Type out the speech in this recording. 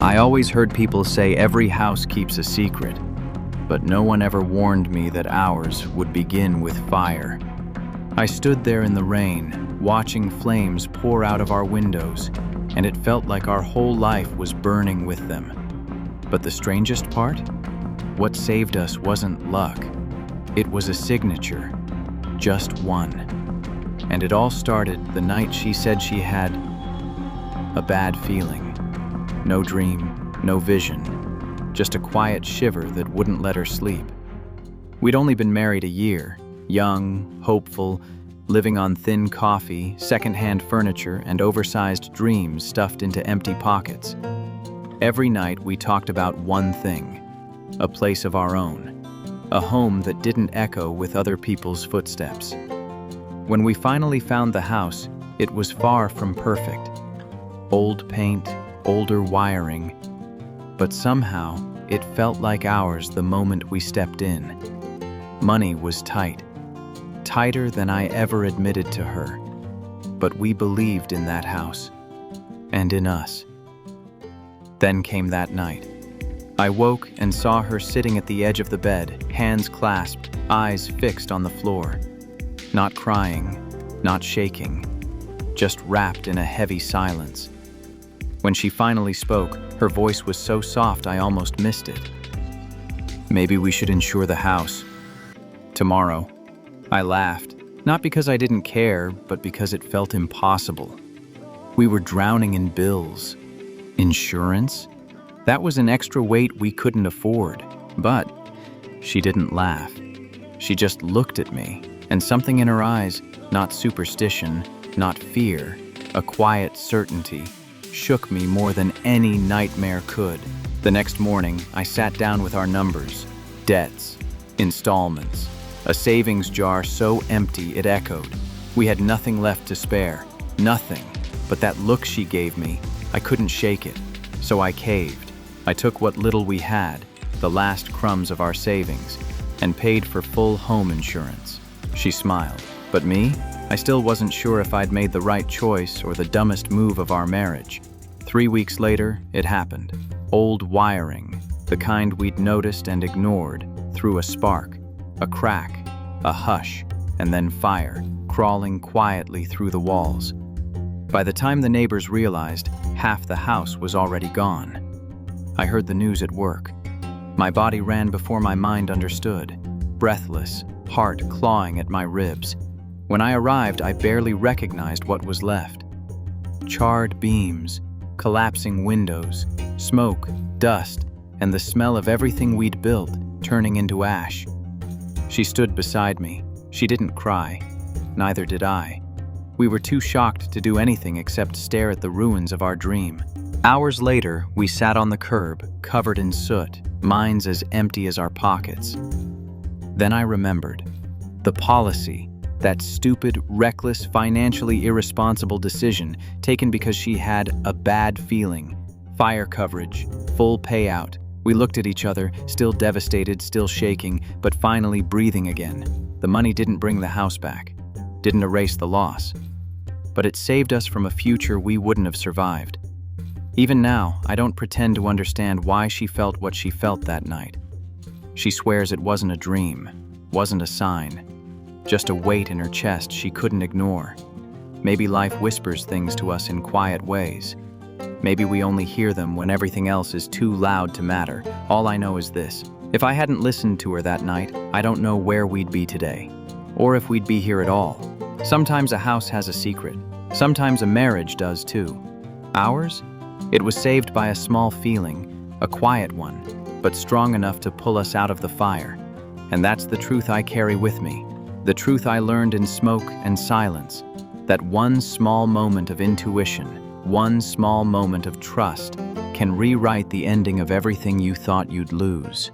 I always heard people say every house keeps a secret, but no one ever warned me that ours would begin with fire. I stood there in the rain, watching flames pour out of our windows, and it felt like our whole life was burning with them. But the strangest part? What saved us wasn't luck. It was a signature, just one. And it all started the night she said she had a bad feeling. No dream, no vision, just a quiet shiver that wouldn't let her sleep. We'd only been married a year, young, hopeful, living on thin coffee, secondhand furniture, and oversized dreams stuffed into empty pockets. Every night we talked about one thing, a place of our own, a home that didn't echo with other people's footsteps. When we finally found the house, it was far from perfect. Old paint, older wiring, but somehow it felt like ours the moment we stepped in. Money was tight, tighter than I ever admitted to her, but we believed in that house, and in us. Then came that night. I woke and saw her sitting at the edge of the bed, hands clasped, eyes fixed on the floor. Not crying, not shaking, just wrapped in a heavy silence. When she finally spoke, her voice was so soft I almost missed it. Maybe we should insure the house. Tomorrow. I laughed, not because I didn't care, but because it felt impossible. We were drowning in bills. Insurance? That was an extra weight we couldn't afford. But she didn't laugh. She just looked at me, and something in her eyes, not superstition, not fear, a quiet certainty, shook me more than any nightmare could. The next morning, I sat down with our numbers, debts, installments, a savings jar so empty it echoed. We had nothing left to spare, nothing. But that look she gave me, I couldn't shake it. So I caved. I took what little we had, the last crumbs of our savings, and paid for full home insurance. She smiled. But me? I still wasn't sure if I'd made the right choice or the dumbest move of our marriage. 3 weeks later, it happened. Old wiring, the kind we'd noticed and ignored, threw a spark, a crack, a hush, and then fire, crawling quietly through the walls. By the time the neighbors realized, half the house was already gone. I heard the news at work. My body ran before my mind understood, breathless, heart clawing at my ribs. When I arrived, I barely recognized what was left. Charred beams, collapsing windows, smoke, dust, and the smell of everything we'd built turning into ash. She stood beside me. She didn't cry. Neither did I. We were too shocked to do anything except stare at the ruins of our dream. Hours later, we sat on the curb, covered in soot, minds as empty as our pockets. Then I remembered. The policy. That stupid, reckless, financially irresponsible decision taken because she had a bad feeling. Fire coverage, full payout. We looked at each other, still devastated, still shaking, but finally breathing again. The money didn't bring the house back, didn't erase the loss. But it saved us from a future we wouldn't have survived. Even now, I don't pretend to understand why she felt what she felt that night. She swears it wasn't a dream, wasn't a sign. Just a weight in her chest she couldn't ignore. Maybe life whispers things to us in quiet ways. Maybe we only hear them when everything else is too loud to matter. All I know is this. If I hadn't listened to her that night, I don't know where we'd be today. Or if we'd be here at all. Sometimes a house has a secret. Sometimes a marriage does too. Ours? It was saved by a small feeling, a quiet one, but strong enough to pull us out of the fire. And that's the truth I carry with me. The truth I learned in smoke and silence, that one small moment of intuition, one small moment of trust can rewrite the ending of everything you thought you'd lose.